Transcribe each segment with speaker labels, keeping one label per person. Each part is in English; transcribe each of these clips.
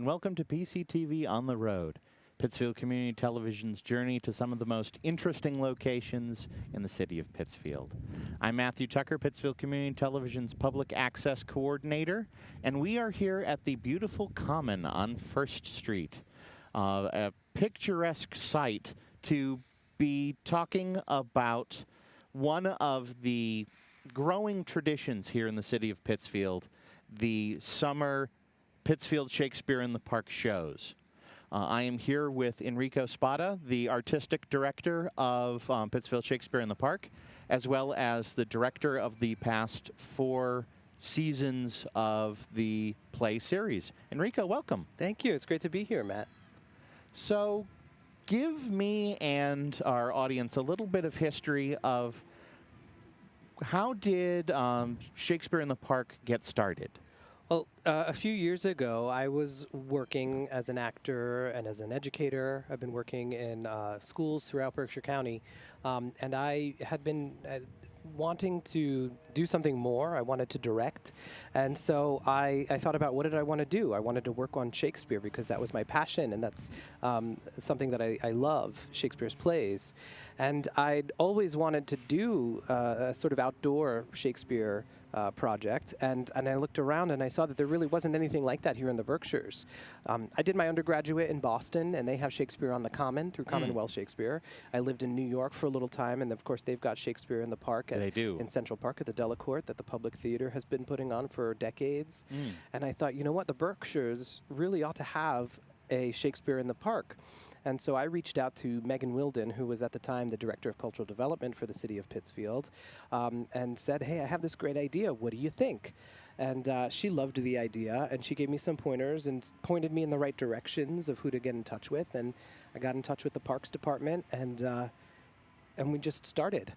Speaker 1: and welcome to PCTV on the Road, Pittsfield Community Television's journey to some of the most interesting locations in the city of Pittsfield. I'm Matthew Tucker, Pittsfield Community Television's Public Access Coordinator, and we are here at the beautiful Common on 1st Street, a picturesque site to be talking about one of the growing traditions here in the city of Pittsfield, the summer Pittsfield Shakespeare in the Park shows. I am here with Enrico Spada, the artistic director of Pittsfield Shakespeare in the Park, as well as the director of the past 4 seasons of the play series. Enrico, welcome.
Speaker 2: Thank you. It's great to be here, Matt.
Speaker 1: So give me and our audience a little bit of history of how did Shakespeare in the Park get started?
Speaker 2: Well, a few years ago, I was working as an actor and as an educator. I've been working in schools throughout Berkshire County, and I had been wanting to do something more. I wanted to direct, and so I thought about what did I want to do. I wanted to work on Shakespeare because that was my passion, and that's something that I love, Shakespeare's plays. And I'd always wanted to do a sort of outdoor Shakespeare project, and I looked around and I saw that there really wasn't anything like that here in the Berkshires. I did my undergraduate in Boston, and they have Shakespeare on the Common through Commonwealth Shakespeare. I lived in New York for a little time, and of course they've got Shakespeare in the Park in Central Park at the Delacorte that the Public Theater has been putting on for decades. And I thought, you know what, the Berkshires really ought to have a Shakespeare in the Park. And so I reached out to Megan Wilden, who was at the time the Director of Cultural Development for the City of Pittsfield, and said, hey, I have this great idea. What do you think? And she loved the idea, and she gave me some pointers and pointed me in the right directions of who to get in touch with. And I got in touch with the Parks Department, and we just started.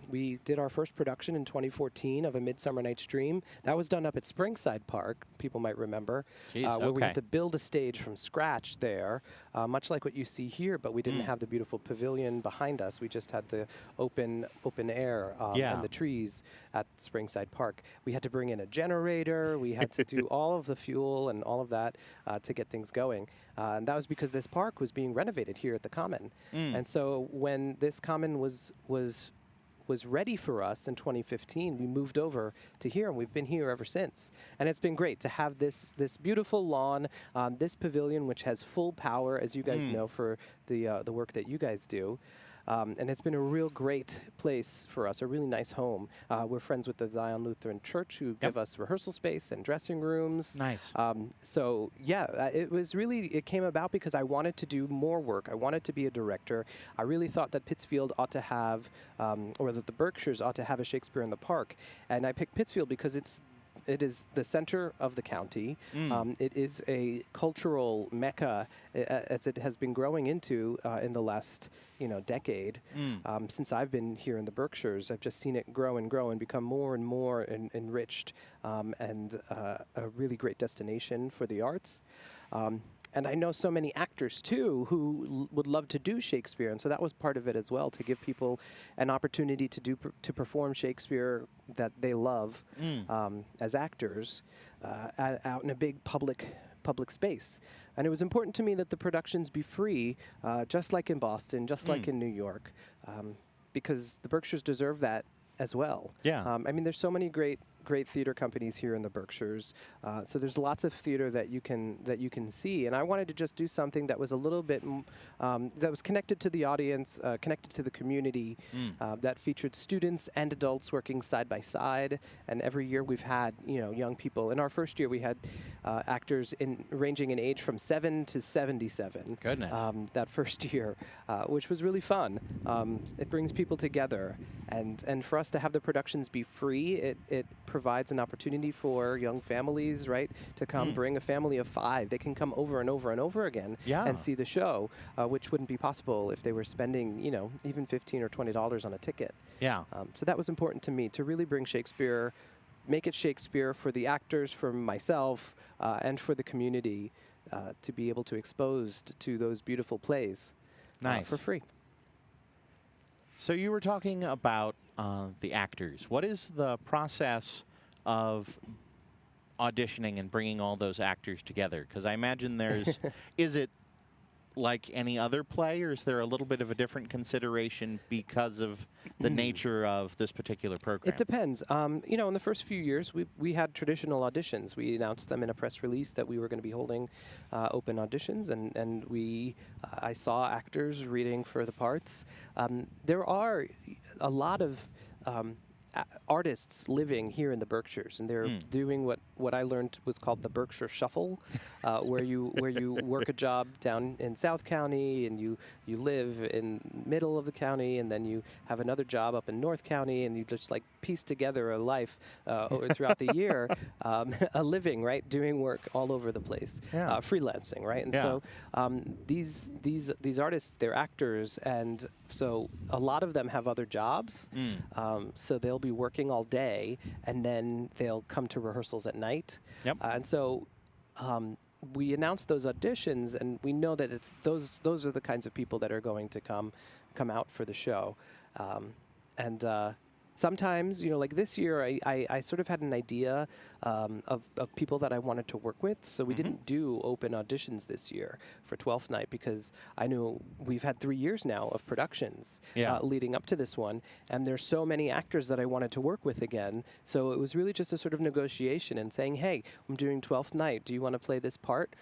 Speaker 2: We did our first production in 2014 of A Midsummer Night's Dream. That was done up at Springside Park, people might remember, where we had to build a stage from scratch there, much like what you see here, but we didn't have the beautiful pavilion behind us. We just had the open air and the trees at Springside Park. We had to bring in a generator. We had to do all of the fuel and all of that to get things going. And that was because this park was being renovated here at the Common. And so when this Common was ready for us in 2015, we moved over to here, and we've been here ever since. And it's been great to have this beautiful lawn, this pavilion, which has full power, as you guys know, for the work that you guys do. And it's been a real great place for us, a really nice home. We're friends with the Zion Lutheran Church, who give us rehearsal space and dressing rooms.
Speaker 1: Nice.
Speaker 2: So yeah, it came about because I wanted to do more work. I wanted to be a director. I really thought that Pittsfield ought to have, or that the Berkshires ought to have a Shakespeare in the Park. And I picked Pittsfield because it is the center of the county. It is a cultural mecca, as it has been growing into in the last decade. Since I've been here in the Berkshires, I've just seen it grow and grow and become more and more enriched, and a really great destination for the arts. And I know so many actors, too, who would love to do Shakespeare. And so that was part of it as well, to give people an opportunity to perform Shakespeare that they love as actors out in a big public space. And it was important to me that the productions be free, just like in Boston, just like in New York, because the Berkshires deserve that as well. I mean, there's so many great theater companies here in the Berkshires, so there's lots of theater that you can see. And I wanted to just do something that was a little bit that was connected to the audience, connected to the community, that featured students and adults working side by side. And every year we've had young people. In our first year, we had actors ranging in age from 7 to 77.
Speaker 1: Goodness.
Speaker 2: That first year, which was really fun. It brings people together, and for us to have the productions be free, it provides an opportunity for young families, right, to come bring a family of 5. They can come over and over and over again and see the show, which wouldn't be possible if they were spending, even $15 or $20 on a ticket. So that was important to me, to really bring Shakespeare, make it Shakespeare for the actors, for myself, and for the community, to be able to expose to those beautiful plays for free.
Speaker 1: So you were talking about the actors. What is the process of auditioning and bringing all those actors together? Because I imagine there's, is it like any other play, or is there a little bit of a different consideration because of the nature of this particular program?
Speaker 2: It depends. You know, in the first few years, we had traditional auditions. We announced them in a press release that we were going to be holding open auditions, and I saw actors reading for the parts. There are a lot of artists living here in the Berkshires, and they're doing what I learned was called the Berkshire Shuffle, where you work a job down in South County, and you live in middle of the county, and then you have another job up in North County, and you just like piece together a life throughout the year, a living, right, doing work all over the place, freelancing, right, and so these artists, they're actors, and so a lot of them have other jobs, so they'll be working all day, and then they'll come to rehearsals at night. And so we announced those auditions, and we know that it's those are the kinds of people that are going to come out for the show. Sometimes, you know, like this year, I sort of had an idea of people that I wanted to work with. So we didn't do open auditions this year for 12th Night, because I knew we've had 3 years now of productions leading up to this one. And there's so many actors that I wanted to work with again. So it was really just a sort of negotiation and saying, hey, I'm doing 12th Night. Do you want to play this part?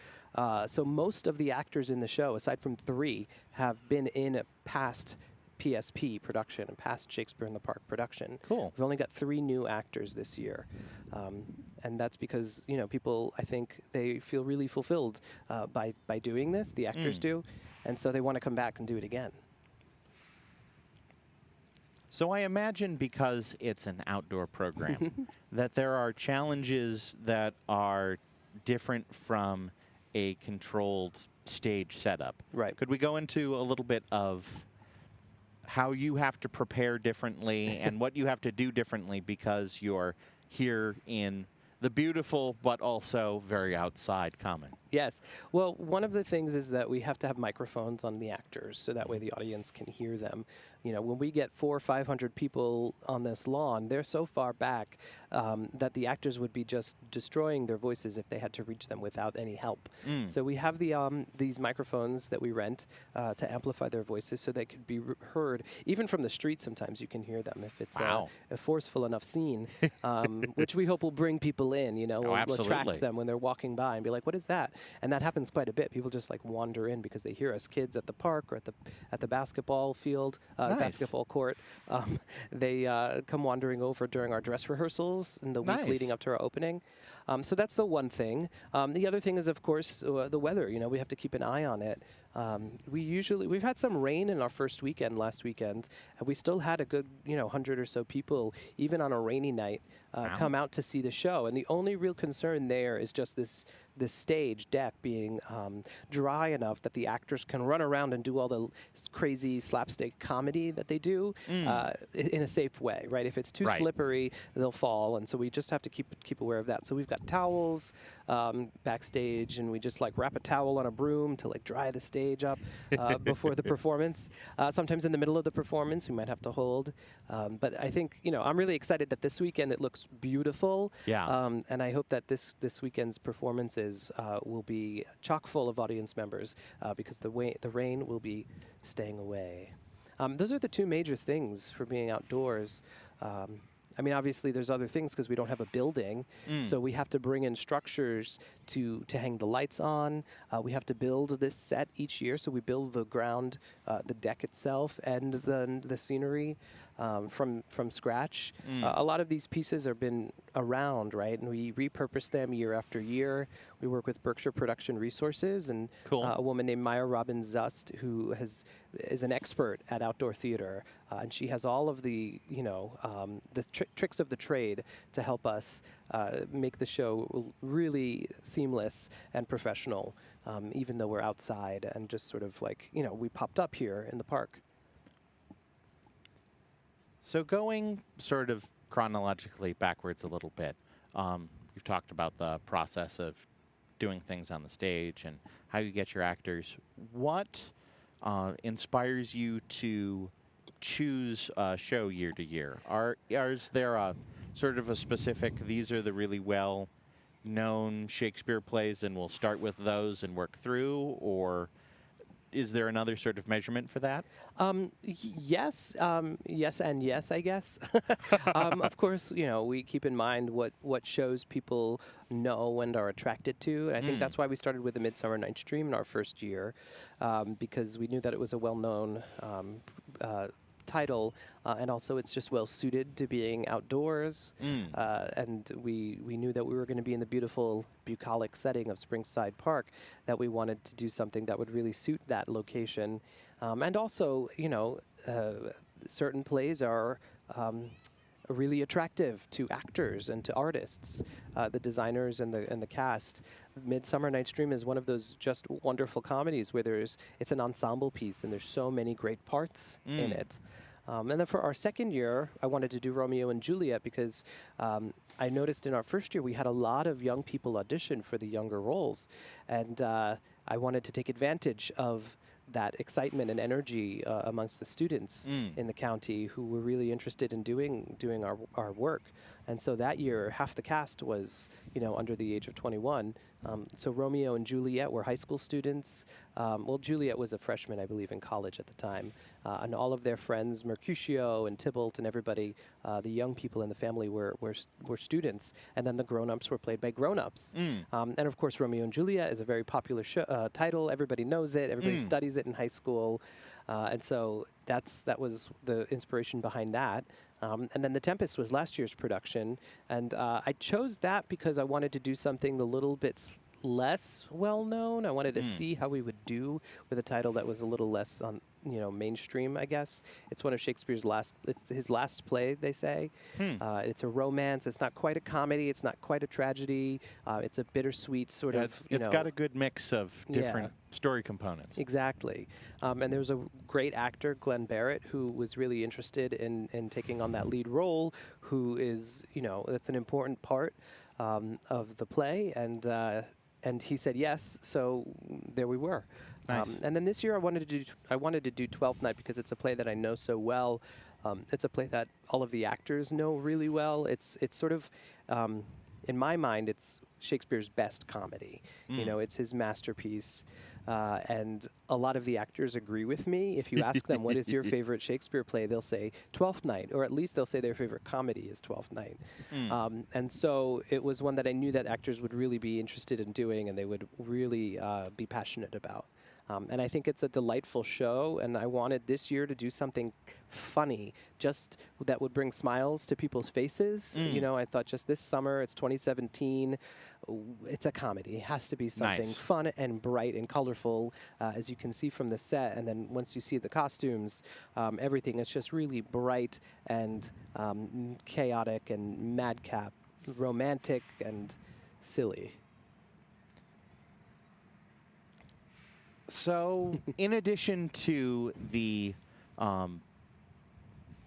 Speaker 2: So most of the actors in the show, aside from 3, have been in a past PSP production and past Shakespeare in the Park production.
Speaker 1: Cool.
Speaker 2: We've only got 3 new actors this year, and that's because, you know, people, I think they feel really fulfilled by doing this. The actors do, and so they want to come back and do it again.
Speaker 1: So I imagine, because it's an outdoor program, that there are challenges that are different from a controlled stage setup.
Speaker 2: Right.
Speaker 1: Could we go into a little bit of how you have to prepare differently and what you have to do differently because you're here in the beautiful but also very outside common?
Speaker 2: Yes. Well, one of the things is that we have to have microphones on the actors so that way the audience can hear them. You know, when we get 400 or 500 people on this lawn, they're so far back that the actors would be just destroying their voices if they had to reach them without any help. So we have these microphones that we rent to amplify their voices so they could be heard. Even from the street, sometimes you can hear them if it's a forceful enough scene, which we hope will bring people in, you know, will attract them when they're walking by and be like, what is that? And that happens quite a bit. People just like wander in because they hear us kids at the park or at the basketball field, basketball court. They come wandering over during our dress rehearsals in the week leading up to our opening. So that's the one thing. The other thing is, of course, the weather. You know, we have to keep an eye on it. We've had some rain in our first weekend last weekend, and we still had a good, 100 or so people, even on a rainy night, come out to see the show. And the only real concern there is just this stage deck being dry enough that the actors can run around and do all the crazy slapstick comedy that they do in a safe way, right? If it's too slippery, they'll fall, and so we just have to keep aware of that. So we've got towels backstage, and we just like wrap a towel on a broom to like dry the stage up before the performance. Sometimes in the middle of the performance, we might have to hold. But I think, I'm really excited that this weekend it looks beautiful.
Speaker 1: Yeah.
Speaker 2: And I hope that this weekend's performances will be chock full of audience members because the rain will be staying away. Those are the 2 major things for being outdoors. I mean, obviously, there's other things because we don't have a building, so we have to bring in structures to hang the lights on. We have to build this set each year, so we build the ground, the deck itself, and the scenery from scratch. A lot of these pieces have been around, right, and we repurpose them year after year. We work with Berkshire Production Resources and a woman named Maya Robbins Zust, who is an expert at outdoor theater, and she has all of the tricks of the trade to help us make the show really seamless and professional, even though we're outside and just sort of like, we popped up here in the park.
Speaker 1: So going sort of chronologically backwards a little bit, you've talked about the process of doing things on the stage and how you get your actors. What inspires you to choose a show year to year? Is there a sort of a specific, these are the really well known Shakespeare plays and we'll start with those and work through, or is there another sort of measurement for that?
Speaker 2: Yes, yes, and yes, I guess. Of course, we keep in mind what shows people know and are attracted to. And I think that's why we started with A Midsummer Night's Dream in our first year, because we knew that it was a well-known title, and also it's just well suited to being outdoors. And we knew that we were going to be in the beautiful bucolic setting of Springside Park, that we wanted to do something that would really suit that location. And also, certain plays are really attractive to actors and to artists, the designers and the cast. Midsummer Night's Dream is one of those just wonderful comedies where it's an ensemble piece and there's so many great parts in it. And then for our second year, I wanted to do Romeo and Juliet because I noticed in our first year we had a lot of young people audition for the younger roles, and I wanted to take advantage of that excitement and energy amongst the students in the county who were really interested in doing our work. And so that year, half the cast was, under the age of 21. So Romeo and Juliet were high school students. Well, Juliet was a freshman, I believe, in college at the time. And all of their friends, Mercutio and Tybalt and everybody, the young people in the family were students. And then the grown-ups were played by grown-ups. And of course, Romeo and Juliet is a very popular title. Everybody knows it. Everybody studies it in high school. And so that was the inspiration behind that. And then The Tempest was last year's production. And I chose that because I wanted to do something a little bit less well-known. I wanted to see how we would do with a title that was a little less mainstream, I guess. It's one of Shakespeare's it's his last play, they say. It's a romance. It's not quite a comedy. It's not quite a tragedy. It's a bittersweet sort of,
Speaker 1: It's got a good mix of different story components.
Speaker 2: Exactly. And there was a great actor, Glenn Barrett, who was really interested in taking on that lead role, who is, that's an important part of the play. And he said yes, so there we were.
Speaker 1: Nice.
Speaker 2: And then this year I wanted to do Twelfth Night because it's a play that I know so well. It's a play that all of the actors know really well. It's sort of, in my mind, it's Shakespeare's best comedy. It's his masterpiece. And a lot of the actors agree with me. If you ask them, what is your favorite Shakespeare play, they'll say Twelfth Night, or at least they'll say their favorite comedy is Twelfth Night. And so it was one that I knew that actors would really be interested in doing and they would really be passionate about. And I think it's a delightful show, and I wanted this year to do something funny, just that would bring smiles to people's faces. I thought just this summer, it's 2017, it's a comedy. It has to be something fun and bright and colorful, as you can see from the set. And then once you see the costumes, everything is just really bright and chaotic and madcap, romantic and silly.
Speaker 1: So, in addition to the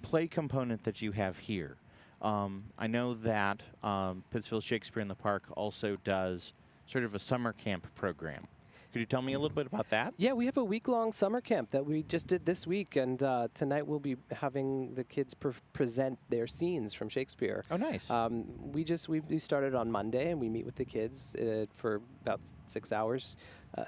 Speaker 1: play component that you have here, I know that Pittsfield Shakespeare in the Park also does sort of a summer camp program. Could you tell me a little bit about that?
Speaker 2: Yeah, we have a week-long summer camp that we just did this week, and tonight we'll be having the kids present their scenes from Shakespeare.
Speaker 1: Oh, nice.
Speaker 2: We started on Monday, and we meet with the kids for about 6 hours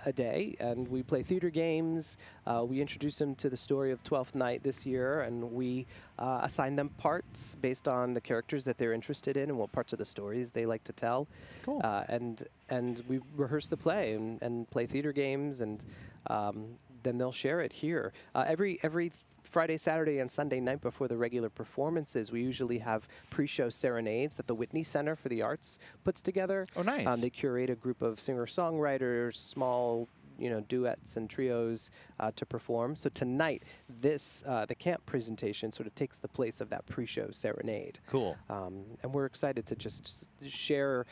Speaker 2: a day, and we play theater games. We introduce them to the story of Twelfth Night this year, and we assign them parts based on the characters that they're interested in and what parts of the stories they like to tell.
Speaker 1: Cool.
Speaker 2: And we rehearse the play and play theater games, and then they'll share it here. Every Friday, Saturday, and Sunday night before the regular performances, we usually have pre-show serenades that the Whitney Center for the Arts puts together.
Speaker 1: Oh, nice.
Speaker 2: They curate a group of singer-songwriters, small, duets and trios to perform. So tonight, the camp presentation sort of takes the place of that pre-show serenade.
Speaker 1: Cool.
Speaker 2: And we're excited to just share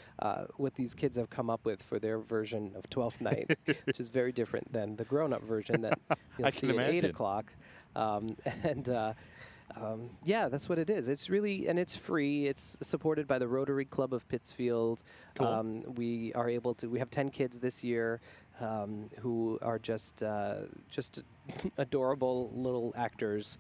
Speaker 2: what these kids have come up with for their version of Twelfth Night, which is very different than the grown-up version that you'll see at 8 o'clock. Yeah, that's what it is. It's really, and it's free. It's supported by the Rotary Club of Pittsfield.
Speaker 1: Cool.
Speaker 2: We have 10 kids this year who are just adorable little actors.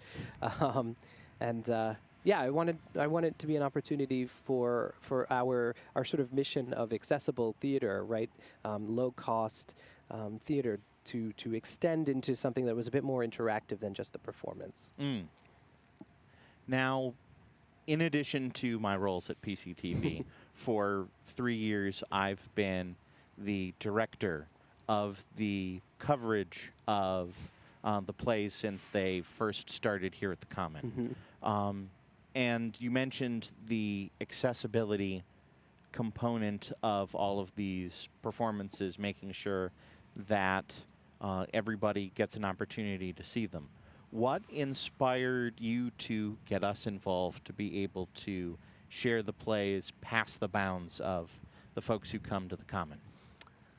Speaker 2: Yeah, I want it to be an opportunity for our sort of mission of accessible theater, right? Low cost theater to extend into something that was a bit more interactive than just the performance.
Speaker 1: Now, in addition to my roles at PCTV, for 3 years I've been the director of the coverage of the plays since they first started here at the Common. And you mentioned the accessibility component of all of these performances, making sure that everybody gets an opportunity to see them. What inspired you to get us involved to be able to share the plays past the bounds of the folks who come to the Common?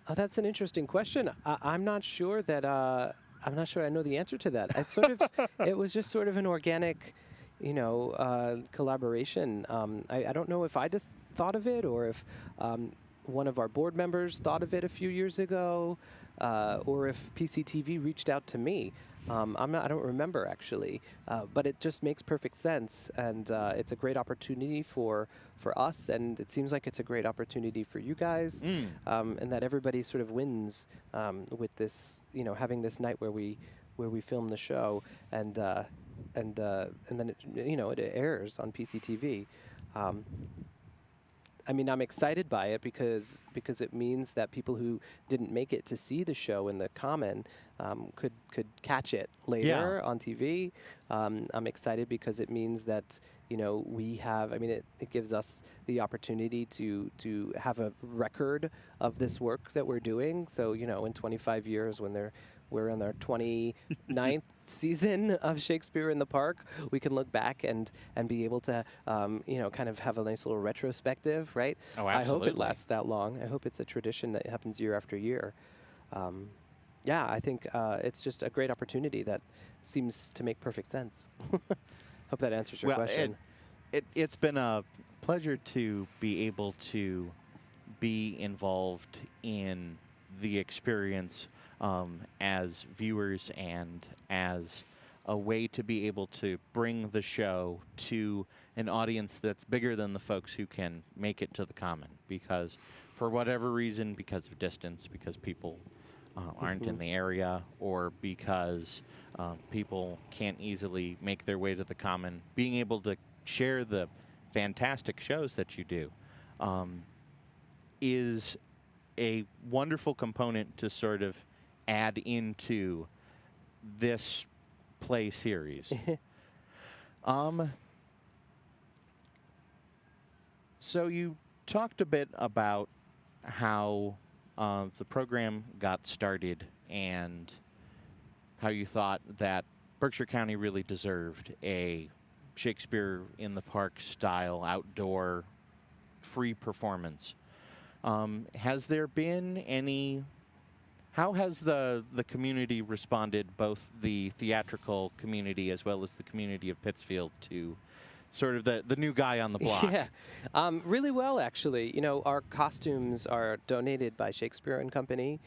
Speaker 2: Oh, that's an interesting question. I'm not sure that I'm not sure I know the answer to that. It's sort of it was just sort of an organic, collaboration. I don't know if I just thought of it or if one of our board members thought of it a few years ago, or if PCTV reached out to me. I don't remember actually, but it just makes perfect sense, and it's a great opportunity for us, and it seems like it's a great opportunity for you guys, and that everybody sort of wins with this, having this night where we film the show, and then it airs on PCTV. I mean, I'm excited by it because it means that people who didn't make it to see the show in the Common could catch it later on TV. I'm excited because it means that we have. I mean, it gives us the opportunity to have a record of this work that we're doing. So in 25 years, when we're in our 29th season of Shakespeare in the Park, we can look back and be able to, kind of have a nice little retrospective, right?
Speaker 1: Oh, absolutely.
Speaker 2: I hope it lasts that long. I hope it's a tradition that happens year after year. Yeah, I think it's just a great opportunity that seems to make perfect sense. Hope that answers your question.
Speaker 1: It's been a pleasure to be able to be involved in the experience as viewers and as a way to be able to bring the show to an audience that's bigger than the folks who can make it to the Common, because for whatever reason, because of distance, because people aren't in the area, or because people can't easily make their way to the Common, being able to share the fantastic shows that you do is a wonderful component to sort of add into this play series. So you talked a bit about how the program got started and how you thought that Berkshire County really deserved a Shakespeare in the Park style outdoor free performance. Has there been any... How has the community responded, both the theatrical community as well as the community of Pittsfield, to sort of the new guy on the block?
Speaker 2: Yeah, really well, actually. Our costumes are donated by Shakespeare and Company.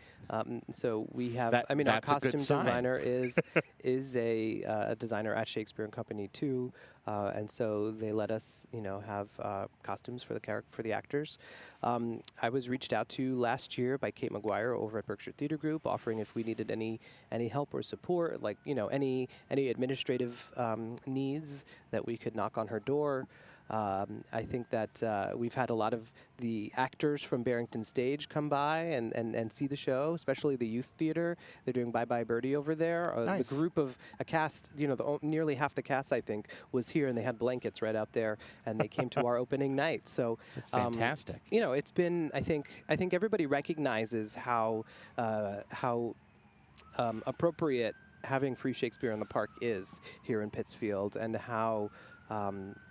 Speaker 2: So we have, our costume designer is a designer at Shakespeare and Company too. And so they let us, have costumes for the actors. I was reached out to last year by Kate McGuire over at Berkshire Theater Group, offering if we needed any help or support, like any administrative needs, that we could knock on her door. I think that we've had a lot of the actors from Barrington Stage come by and see the show, especially the youth theater. They're doing Bye Bye Birdie over there.
Speaker 1: Nice.
Speaker 2: The group of a cast, nearly half the cast, I think, was here, and they had blankets right out there, and they came to our opening night. So
Speaker 1: that's fantastic.
Speaker 2: It's been, I think everybody recognizes how appropriate having free Shakespeare in the Park is here in Pittsfield, and how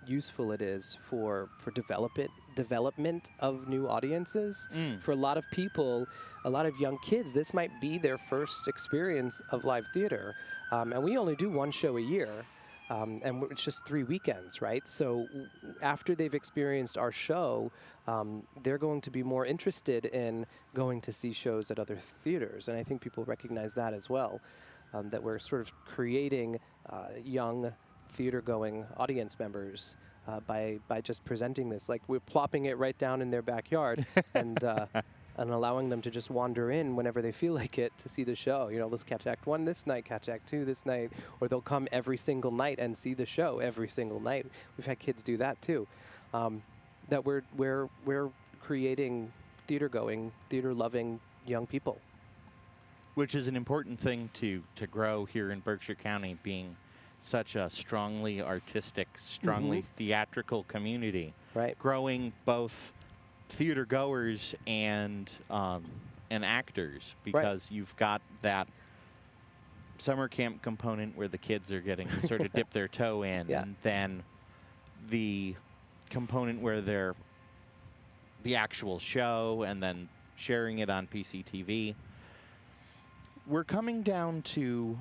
Speaker 2: useful it is for development of new audiences. For a lot of people, a lot of young kids, this might be their first experience of live theater. And we only do one show a year, and it's just 3 weekends, right? So after they've experienced our show, they're going to be more interested in going to see shows at other theaters. And I think people recognize that as well, that we're sort of creating young theater-going audience members by just presenting this. Like, we're plopping it right down in their backyard and allowing them to just wander in whenever they feel like it to see the show. You know, let's catch Act 1 this night, catch Act 2 this night, or they'll come every single night and see the show every single night. We've had kids do that too. That we're creating theater-going, theater-loving young people.
Speaker 1: Which is an important thing to grow here in Berkshire County, being such a strongly artistic, strongly theatrical community.
Speaker 2: Right.
Speaker 1: Growing both theater goers and actors, because you've got that summer camp component where the kids are getting to sort of dip their toe in, and then the component where they're the actual show and then sharing it on PCTV. We're coming down to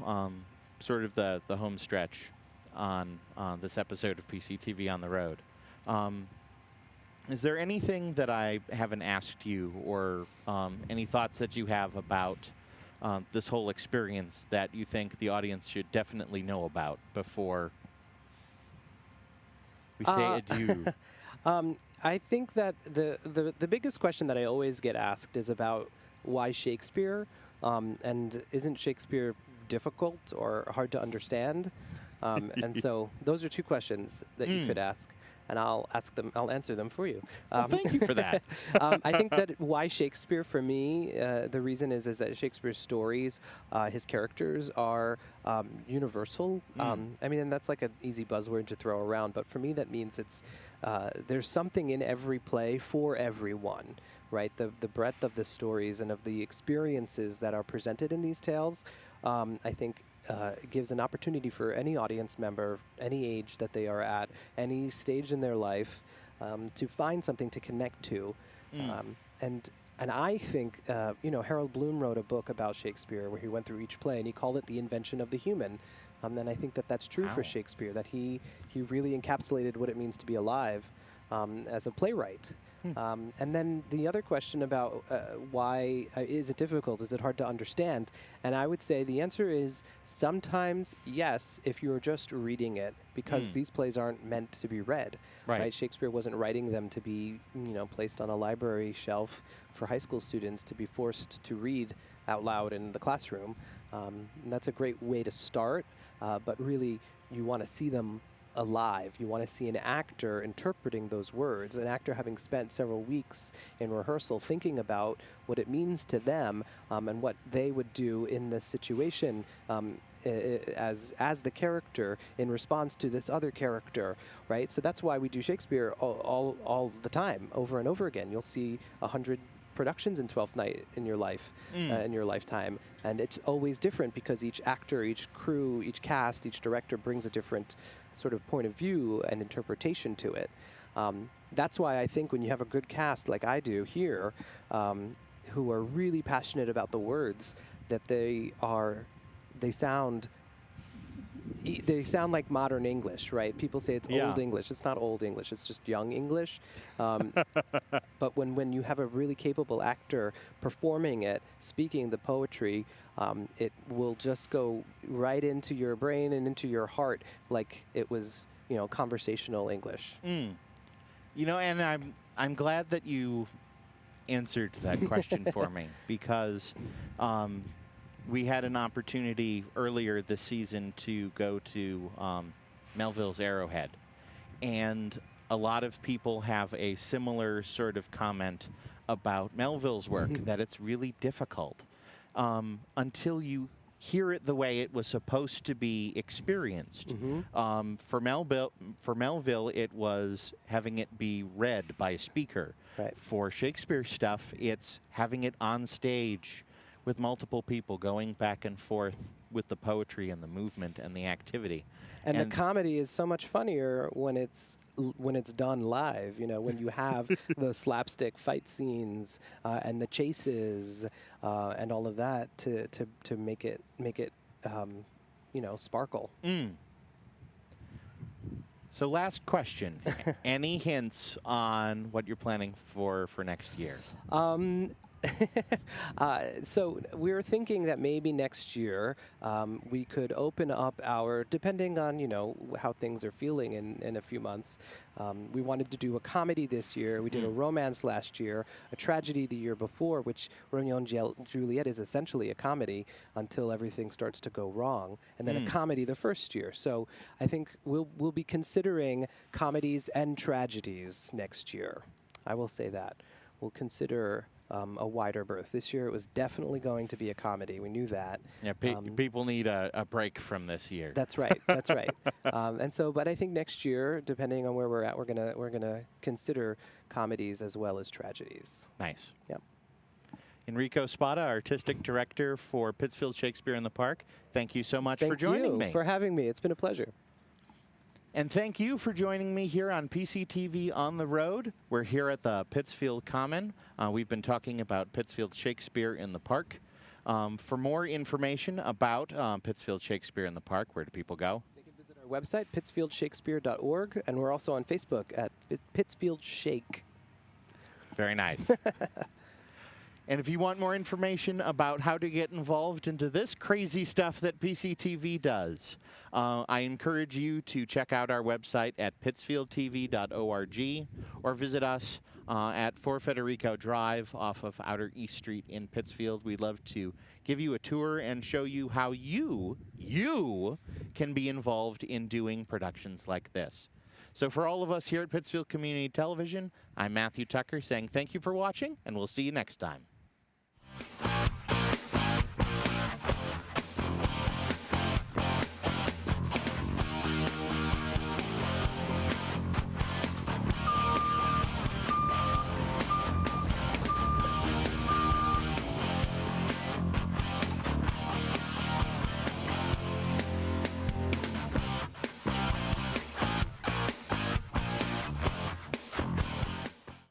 Speaker 1: sort of the home stretch on this episode of PCTV on the Road. Is there anything that I haven't asked you, or any thoughts that you have about this whole experience that you think the audience should definitely know about before we say adieu?
Speaker 2: I think that the biggest question that I always get asked is about why Shakespeare, and isn't Shakespeare difficult or hard to understand? And so those are two questions that you could ask, and I'll answer them for you.
Speaker 1: Well, thank you for that.
Speaker 2: I think that why Shakespeare, for me, the reason is that Shakespeare's stories, his characters are universal. I mean, and that's like an easy buzzword to throw around, but for me that means it's there's something in every play for everyone, right? The breadth of the stories and of the experiences that are presented in these tales, I think gives an opportunity for any audience member, any age that they are at, any stage in their life, to find something to connect to. And I think, you know, Harold Bloom wrote a book about Shakespeare where he went through each play, and he called it The Invention of the Human. And I think that that's true for Shakespeare, that he really encapsulated what it means to be alive as a playwright. And then the other question about why is it difficult? Is it hard to understand? And I would say the answer is sometimes yes, if you're just reading it, because these plays aren't meant to be read. Right? Shakespeare wasn't writing them to be, you know, placed on a library shelf for high school students to be forced to read out loud in the classroom. And that's a great way to start, but really you want to see them alive. You want to see an actor interpreting those words, an actor having spent several weeks in rehearsal thinking about what it means to them, and what they would do in this situation as the character in response to this other character, right? So that's why we do Shakespeare all the time, over and over again. You'll see 100 productions in Twelfth Night in your life, in your lifetime, and it's always different because each actor, each crew, each cast, each director brings a different sort of point of view and interpretation to it. That's why I think when you have a good cast like I do here, who are really passionate about the words, that they sound like modern English, right? People say it's old English. It's not old English. It's just young English. But when you have a really capable actor performing it, speaking the poetry, it will just go right into your brain and into your heart like it was, you know, conversational English.
Speaker 1: You know, and I'm glad that you answered that question for me, because we had an opportunity earlier this season to go to Melville's Arrowhead, and a lot of people have a similar sort of comment about Melville's work, that it's really difficult until you hear it the way it was supposed to be experienced. For Melville, it was having it be read by a speaker.
Speaker 2: Right. For
Speaker 1: Shakespeare stuff, it's having it on stage with multiple people going back and forth with the poetry and the movement and the activity.
Speaker 2: And the comedy is so much funnier when it's done live. You know, when you have the slapstick fight scenes and the chases and all of that to make it you know, sparkle.
Speaker 1: So last question. Any hints on what you're planning for next year?
Speaker 2: So we're thinking that maybe next year we could open up our, depending on how things are feeling in a few months. We wanted to do a comedy this year. We did a romance last year, a tragedy the year before, which Romeo and Juliet is essentially a comedy until everything starts to go wrong, and then a comedy the first year. So I think we'll be considering comedies and tragedies next year. I will say that. We'll consider a wider berth. This year it was definitely going to be a comedy. We knew that.
Speaker 1: Yeah, people need a break from this year.
Speaker 2: That's right. That's right. And so, but I think next year, depending on where we're at, we're gonna consider comedies as well as tragedies.
Speaker 1: Nice.
Speaker 2: Yep.
Speaker 1: Enrico Spada, Artistic Director for Pittsfield Shakespeare in the Park. Thank you so much for joining me.
Speaker 2: Thank you for having me. It's been a pleasure.
Speaker 1: And thank you for joining me here on PCTV on the Road. We're here at the Pittsfield Common. We've been talking about Pittsfield Shakespeare in the Park. For more information about Pittsfield Shakespeare in the Park, where do people go?
Speaker 2: They can visit our website, pittsfieldshakespeare.org, and we're also on Facebook at Pittsfield Shake.
Speaker 1: Very nice. And if you want more information about how to get involved into this crazy stuff that PCTV does, I encourage you to check out our website at pittsfieldtv.org or visit us at 4 Federico Drive off of Outer East Street in Pittsfield. We'd love to give you a tour and show you how you can be involved in doing productions like this. So for all of us here at Pittsfield Community Television, I'm Matthew Tucker saying thank you for watching, and we'll see you next time.